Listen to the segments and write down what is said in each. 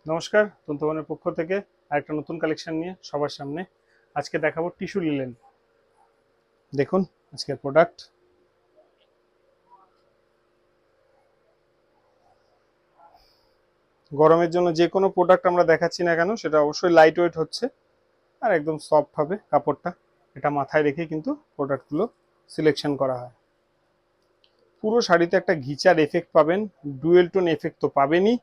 নমস্কার, তন্তুবানের পক্ষ থেকে আরেকটা নতুন কালেকশন নিয়ে সবার সামনে আজকে দেখাবো টিস্যু লিলেন। দেখুন আজকের প্রোডাক্ট। গরমের জন্য যে কোনো প্রোডাক্ট আমরা দেখাচ্ছি না কেন সেটা অবশ্যই লাইট ওয়েট হচ্ছে আর একদম সফট হবে কাপড়টা। এটা মাথায় রেখে কিন্তু প্রোডাক্টগুলো সিলেকশন করা হয়। পুরো শাড়িতে একটা ঘিচার এফেক্ট পাবেন, ডুয়েল টোন এফেক্ট তো পাবেনই,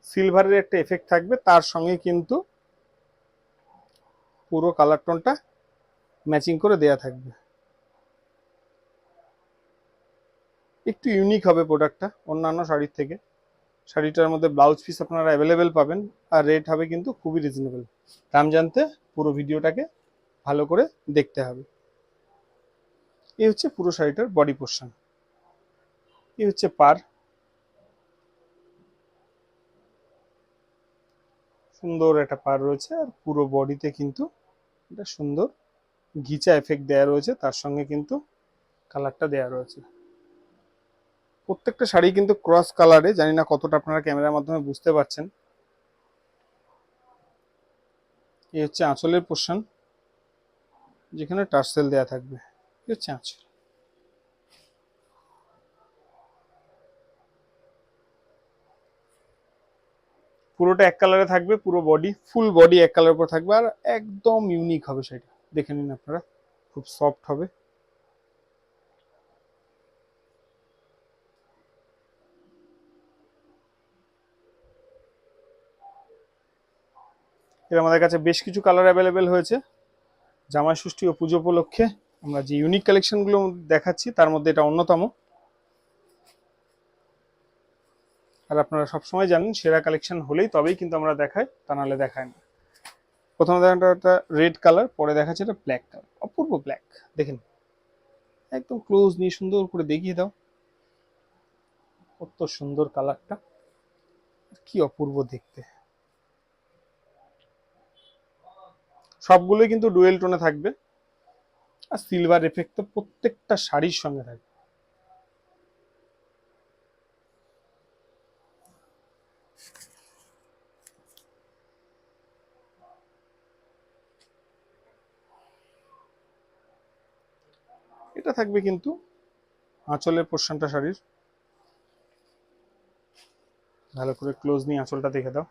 সিলভারের একটা এফেক্ট থাকবে, তার সঙ্গে কিন্তু পুরো কালার টোনটা ম্যাচিং করে দেয়া থাকবে। একটু ইউনিক হবে প্রোডাক্টটা অন্যান্য শাড়ির থেকে। শাড়িটার মধ্যে ব্লাউজ পিস আপনারা অ্যাভেলেবেল পাবেন আর রেট হবে কিন্তু খুবই রিজনেবল। দাম জানতে পুরো ভিডিওটাকে ভালো করে দেখতে হবে। এই হচ্ছে পুরো শাড়িটার বডি পোর্শন, এই হচ্ছে পার। সুন্দর একটা পার রয়েছে আর পুরো বডিতে কিন্তু এটা সুন্দর ঘিচা এফেক্ট দেওয়া রয়েছে, তার সঙ্গে কিন্তু কালারটা দেওয়া রয়েছে। প্রত্যেকটা শাড়ি কিন্তু ক্রস কালারে, জানি না কতটা আপনারা ক্যামেরার মাধ্যমে বুঝতে পারছেন। এই হচ্ছে আঁচলের পোর্শন, যেখানে টার্সেল দেওয়া থাকবে। এই হচ্ছে আঁচল। পুরোটা এক কালারে থাকবে, পুরো বডি ফুল বডি এক কালার উপর থাকবে আর একদম ইউনিক হবে সেটা। দেখে নিন আপনারা, খুব সফট হবে। এর আমাদের কাছে বেশ কিছু কালার অ্যাভেলেবেল হয়েছে। জামাই ষষ্ঠী ও পুজো উপলক্ষে আমরা যে ইউনিক কালেকশনগুলো দেখাচ্ছি তার মধ্যে এটা অন্যতম। আর আপনারা সবসময় জানেন সেরা কালেকশন হলেই তবেই কিন্তু আমরা দেখাই, তা নাহলে দেখাই না। প্রথমে দেখা একটা রেড কালার, পরে দেখাচ্ছে এটা ব্ল্যাক কালার, অপূর্ব ব্ল্যাক। দেখেন একদম ক্লোজ নিয়ে সুন্দর করে দেখিয়ে দাও, কত সুন্দর কালারটা, কি অপূর্ব দেখতে। সবগুলোই কিন্তু ডুয়েল টোনে থাকবে আর সিলভার এফেক্ট তো প্রত্যেকটা শাড়ির সঙ্গে থাকবে। এটা থাকবে কিন্তু আঁচলের পোর্শনটা শাড়ির। ভালো করে ক্লোজ নিয়ে আঁচলটা দেখে দাও।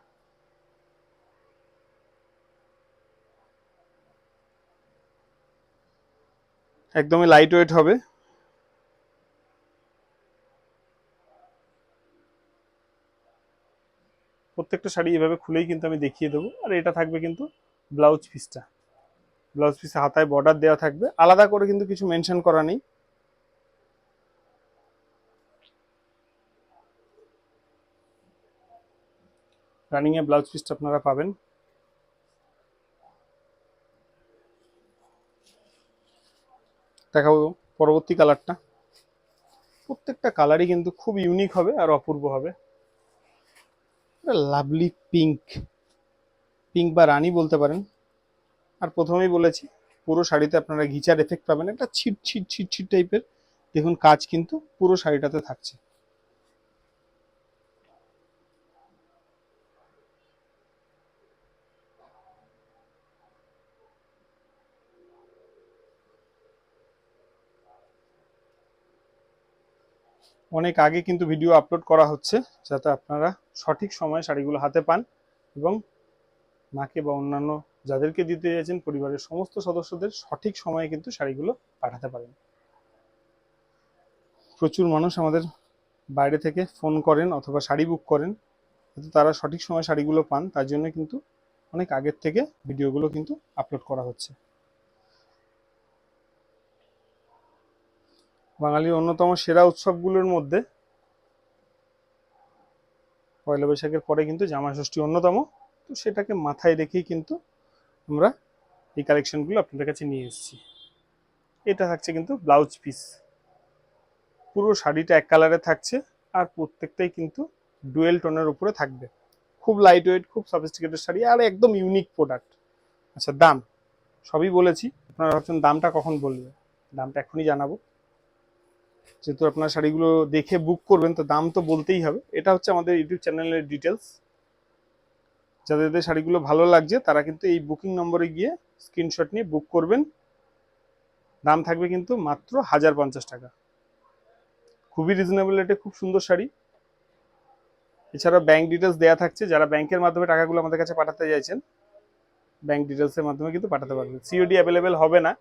একদমই লাইট ওয়েট হবে। প্রত্যেকটা শাড়ি এভাবে খুলেই কিন্তু আমি দেখিয়ে দেবো। আর এটা থাকবে কিন্তু ব্লাউজ পিসটা। ব্লাউজ পিসে হাতায় বর্ডার দেওয়া থাকবে, আলাদা করে কিন্তু কিছু মেনশন করা নেই। রানিং এ ব্লাউজ পিসটা আপনারা পাবেন। দেখাবো পরবর্তী কালারটা। প্রত্যেকটা কালারই কিন্তু খুব ইউনিক হবে আর অপূর্ব হবে। লাভলি পিঙ্ক, পিঙ্ক বা রানী বলতে পারেন। আর প্রথমেই বলেছি পুরো শাড়িতে আপনারা ঘিচার এফেক্ট পাবেন, একটা ছিট ছিট ছিট ছিট টাইপের। দেখুন কাজ কিন্তু পুরো শাড়িটাতে থাকছে। অনেক আগে কিন্তু ভিডিও আপলোড করা হচ্ছে, যাতে আপনারা সঠিক সময়ে শাড়িগুলো হাতে পান এবং মাকে বা অন্যান্য যাদেরকে দিতে চাইছেন পরিবারের সমস্ত সদস্যদের সঠিক সময়ে কিন্তু শাড়িগুলো পাঠাতে পারেন। প্রচুর মানুষ আমাদের বাইরে থেকে ফোন করেন অথবা শাড়ি বুক করেন, যাতে তারা সঠিক সময়ে শাড়িগুলো পান, তার জন্য কিন্তু অনেক আগের থেকে ভিডিওগুলো কিন্তু আপলোড করা হচ্ছে। বাঙালির অন্যতম সেরা উৎসবগুলোর মধ্যে পয়লা বৈশাখের পরে কিন্তু জামাই ষষ্ঠী অন্যতম। তো সেটাকে মাথায় রেখেই কিন্তু আমরা এই কালেকশনগুলো আপনাদের কাছে নিয়ে এসেছি। এটা থাকছে কিন্তু ব্লাউজ পিস, পুরো শাড়িটা এক কালারে থাকছে আর প্রত্যেকটাই কিন্তু ডুয়েল টোনের উপরে থাকবে। খুব লাইট ওয়েট, খুব সফিস্টিকেটেড শাড়ি আর একদম ইউনিক প্রোডাক্ট। আচ্ছা দাম সবই বলেছি, আপনারা ভাবছেন দামটা কখন বলবে, দামটা এখনই জানাবো। যেহেতু আপনার শাড়িগুলো দেখে বুক করবেন তো দাম তো বলতেই হবে। এটা হচ্ছে আমাদের ইউটিউব চ্যানেলের ডিটেলস। যাদের শাড়িগুলো ভালো লাগছে তারা কিন্তু এই বুকিং নম্বরে গিয়ে স্ক্রিনশট নিয়ে বুক করবেন। দাম থাকবে কিন্তু মাত্র 1050 টাকা। খুবই রিজনেবল রেটে খুব সুন্দর শাড়ি। এছাড়া ব্যাংক ডিটেলস দেওয়া থাকছে, যারা ব্যাংকের মাধ্যমে টাকাগুলো আমাদের কাছে পাঠাতে চাইছেন ব্যাংক ডিটেলসের মাধ্যমে কিন্তু পাঠাতে পারবেন। সিওডি অ্যাভেলেবেল হবে না,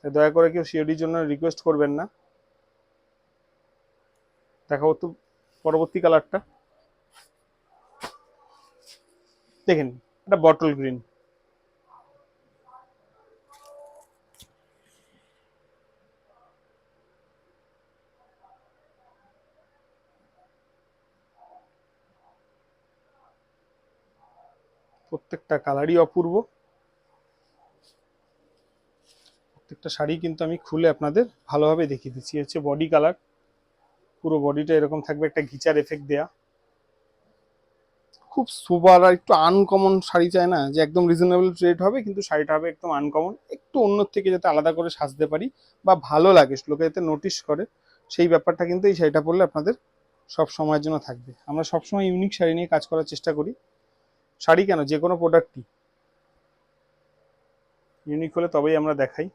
দয়া করে কেউ সিওডির জন্য রিকোয়েস্ট করবেন না। দেখাবো তো পরবর্তী কালারটা, দেখেন এটা বটল গ্রিন। প্রত্যেকটা কালারই অপূর্ব। প্রত্যেকটা শাড়ি কিন্তু আমি খুলে আপনাদের ভালোভাবে দেখিয়ে দিচ্ছি। হচ্ছে বডি কালার, পুরো বডিটা এরকম থাকবে, একটা ঘিচার এফেক্ট দেয়া। খুব সুপার আর একটু আনকমন শাড়ি চায় না যে একদম রিজনেবল রেট হবে কিন্তু শাড়িটা হবে একদম আনকমন, একটু অন্য থেকে যাতে আলাদা করে সাজতে পারি বা ভালো লাগে লোকে যাতে নোটিশ করে, সেই ব্যাপারটা কিন্তু এই শাড়িটা পরলে আপনাদের সব সময়ের জন্য থাকবে। আমরা সবসময় ইউনিক শাড়ি নিয়ে কাজ করার চেষ্টা করি। শাড়ি কেন, যে কোনো প্রোডাক্টই ইউনিক হলে তবেই আমরা দেখাই।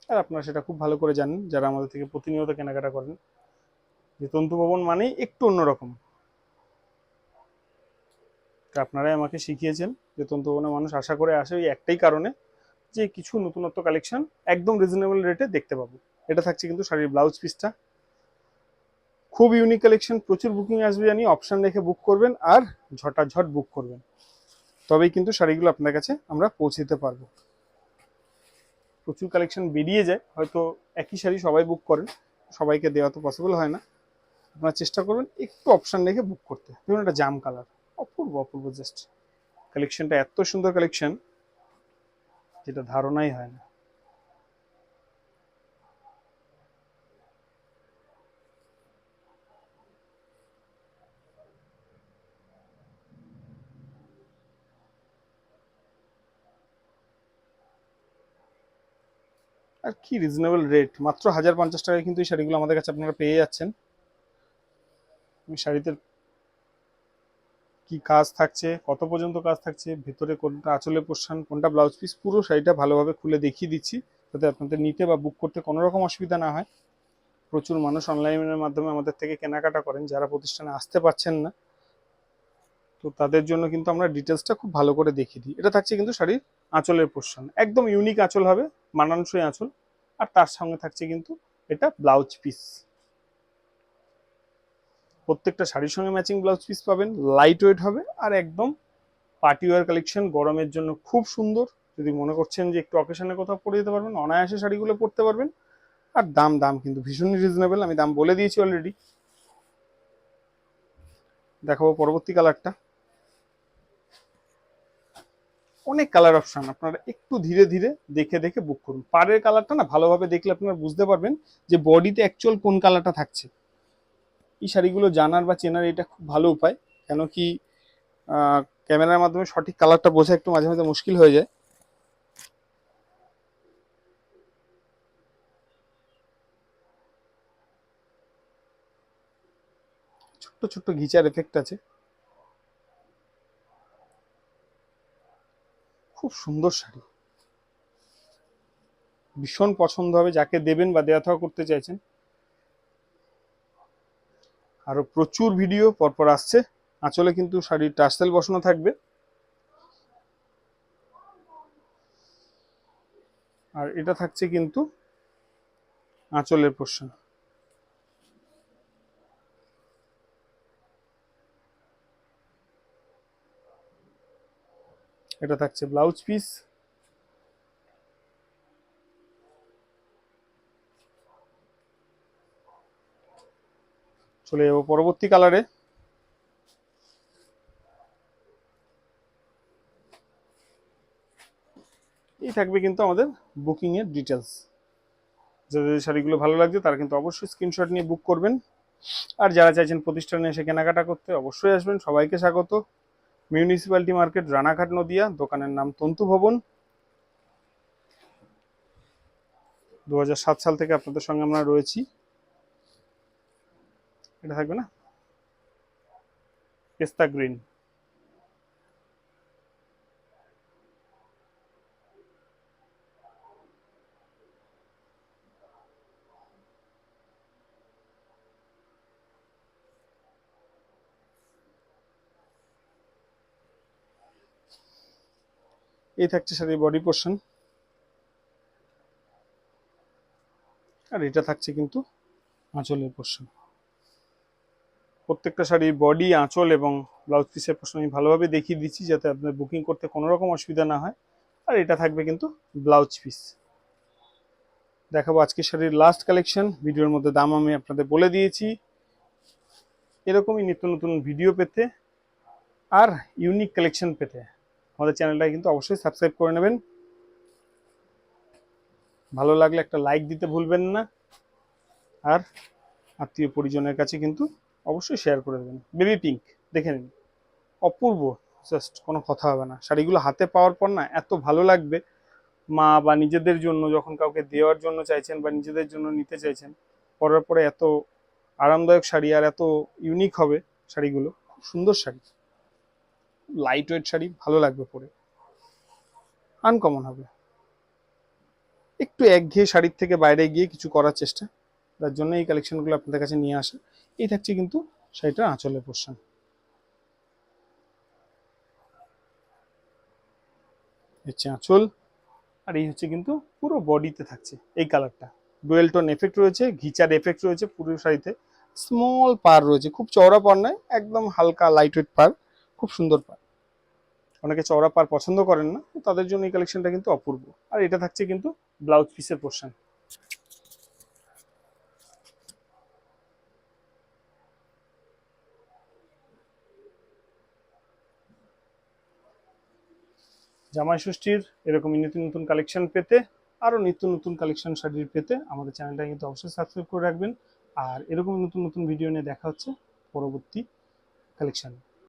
আর আপনারা সেটা খুব ভালো করে জানেন যারা আমাদের থেকে প্রতিনিয়ত কেনাকাটা করেন, যে তন্তু ভবন মানেই একটু অন্যরকম। আপনারাই আমাকে শিখিয়েছেন যে তন্তু ভবনের মানুষ আশা করে আসে ওই একটাই কারণে, যে কিছু নতুনত্ব কালেকশন একদম রিজনেবল রেটে দেখতে পাবো। এটা থাকছে কিন্তু শাড়ির ব্লাউজ পিসটা, খুব ইউনিক কালেকশন, প্রচুর বুকিং আসবে জানি। অপশন রেখে বুক করবেন আর ঝটাঝট বুক করবেন, তবেই কিন্তু শাড়িগুলো আপনার কাছে আমরা পৌঁছে দিতে পারবো। প্রচুর কালেকশন বেরিয়ে যায়, হয়তো একই শাড়ি সবাই বুক করেন, সবাইকে দেওয়া তো পসিবল হয় না। আপনারা চেষ্টা করবেন একটু অপশন রেখে বুক করতে। ধরুন একটা জাম কালার, অপূর্ব অপূর্ব, জাস্ট কালেকশনটা এত সুন্দর কালেকশন যেটা ধারণাই হয় না। আর কি রিজনেবল রেট, মাত্র 1050 টাকায় কিন্তু এই শাড়িগুলো আমাদের কাছে আপনারা পেয়ে যাচ্ছেন। শাড়িতে কি কাজ থাকছে, কত পর্যন্ত কাজ থাকছে, ভেতরে কোনটা আঁচলে পোর্শন, কোনটা ব্লাউজ পিস, পুরো শাড়িটা ভালোভাবে খুলে দেখিয়ে দিচ্ছি যাতে আপনাদের নিতে বা বুক করতে কোনো রকম অসুবিধা না হয়। প্রচুর মানুষ অনলাইনের মাধ্যমে আমাদের থেকে কেনাকাটা করেন, যারা প্রতিষ্ঠানে আসতে পারছেন না, তো তাদের জন্য কিন্তু আমরা ডিটেলসটা খুব ভালো করে দেখিয়ে দিই। এটা থাকছে কিন্তু শাড়ির আঁচলের পোর্শন, একদম ইউনিক আঁচল হবে, মানানসই আঁচল। আর তার সঙ্গে থাকছে কিন্তু এটা ব্লাউজ পিস। প্রত্যেকটা শাড়ির সঙ্গে ম্যাচিং ব্লাউজ পিস পাবেন, লাইট ওয়েট হবে আর একদম পার্টি ওয়্যার কালেকশন, গরমের জন্য খুব সুন্দর। যদি মনে করছেন যে একটু অকেশনে কোথাও পরে যেতে পারবেন, অনায়াসে শাড়িগুলো পরতে পারবেন। আর দাম দাম কিন্তু ভীষণই রিজনেবল, আমি দাম বলে দিয়েছি অলরেডি। দেখাবো পরবর্তী কালারটা, অনেক কালার অপশন, আপনারা একটু ধীরে ধীরে দেখে দেখে বুক করুন। পাড়ের কালারটা না ভালোভাবে দেখলে আপনারা বুঝতে পারবেন যে বডিতে অ্যাকচুয়াল কোন কালারটা থাকছে। এই শাড়িগুলো জানার বা চেনার এটা খুব ভালো উপায়, কেন কি ক্যামেরার মাধ্যমে সঠিক কালারটা বোঝা একটু মাঝে মাঝে মুশকিল হয়ে যায়। ছোট্ট ছোট্ট ঘিচার এফেক্ট আছে, খুব সুন্দর শাড়ি, ভীষণ পছন্দ হবে যাকে দেবেন বা দেওয়া থাওয়া করতে চাইছেন। আরো প্রচুর ভিডিও পরপর আসছে। আঁচলে কিন্তু শাড়ির টার্সেল বসানো থাকবে, আর এটা থাকছে কিন্তু আঁচলের পোর্শন। এটা থাকছে ব্লাউজ পিস। চলে যাবো পরবর্তী কালারে, এই থাকবে কিন্তু আমাদের বুকিং এর ডিটেলস। যাদের শাড়িগুলো ভালো লাগছে তারা কিন্তু অবশ্যই স্ক্রিনশট নিয়ে বুক করবেন। আর যারা চাইছেন প্রতিষ্ঠানে এসে কেনাকাটা করতে অবশ্যই আসবেন, সবাইকে স্বাগত। Municipality market, Ranaghat, Nadia. দোকানের নাম তন্তু ভবন। 2007 সাল থেকে আপনাদের সঙ্গে আমরা রয়েছি। এটা থাকবে না পেস্তা গ্রিন। এই থাকছে শাড়ির বডি পোর্শন, আর এটা থাকছে কিন্তু আঁচলের পোর্শন। প্রত্যেকটা শাড়ির বডি, আঁচল এবং ব্লাউজ পিসের পোর্শন আমি ভালোভাবে দেখিয়ে দিচ্ছি যাতে আপনার বুকিং করতে কোনো রকম অসুবিধা না হয়। আর এটা থাকবে কিন্তু ব্লাউজ পিস। দেখাবো আজকের শাড়ির লাস্ট কালেকশন। ভিডিওর মধ্যে দাম আমি আপনাদের বলে দিয়েছি। এরকমই নিত্য নতুন ভিডিও পেতে আর ইউনিক কালেকশন পেতে আমাদের চ্যানেলটা কিন্তু অবশ্যই সাবস্ক্রাইব করে নেবেন। ভালো লাগলে একটা লাইক দিতে ভুলবেন না, আর আত্মীয় পরিজনের কাছে কিন্তু অবশ্যই শেয়ার করে দেবেন। বেবি পিঙ্ক দেখে নিন, অপূর্ব, জাস্ট কোনো কথা হবে না। শাড়িগুলো হাতে পাওয়ার পর না এত ভালো লাগবে, মা বা নিজেদের জন্য যখন কাউকে দেওয়ার জন্য চাইছেন বা নিজেদের জন্য নিতে চাইছেন, পরার পরে এত আরামদায়ক শাড়ি আর এত ইউনিক হবে শাড়িগুলো। খুব সুন্দর শাড়ি, লাইট ওয়েট শাড়ি, ভালো লাগবে পরে, আনকমন হবে। একটু একঘেয়ে শাড়ির থেকে বাইরে গিয়ে কিছু করার চেষ্টা, তার জন্য এই কালেকশনগুলো আপনাদের কাছে নিয়ে আসা। এই থাকছে কিন্তু শাড়িটার আঁচলের পোর্শন, হচ্ছে আঁচল। আর এই হচ্ছে কিন্তু পুরো বডিতে থাকছে এই কালারটা। ডুয়েল টোন এফেক্ট রয়েছে, ঘিচার এফেক্ট রয়েছে পুরো শাড়িতে। স্মল পার রয়েছে, খুব চওড়া পার নয়, একদম হালকা লাইট ওয়েট পার, খুব সুন্দর পার। অনেকে চওড়া পার পছন্দ করেন না, তো তাদের জন্য এই কালেকশনটা কিন্তু অপূর্ব। আর এটা থাকছে কিন্তু ব্লাউজ পিসের পোর্শন। জামাই ষষ্ঠীর এরকমই নিত্য নতুন কালেকশন পেতে, আরও নিত্য নতুন কালেকশন শাড়ির পেতে আমাদের চ্যানেলটা কিন্তু অবশ্যই সাবস্ক্রাইব করে রাখবেন। আর এরকম নতুন নতুন ভিডিও নিয়ে দেখা হচ্ছে পরবর্তী কালেকশন।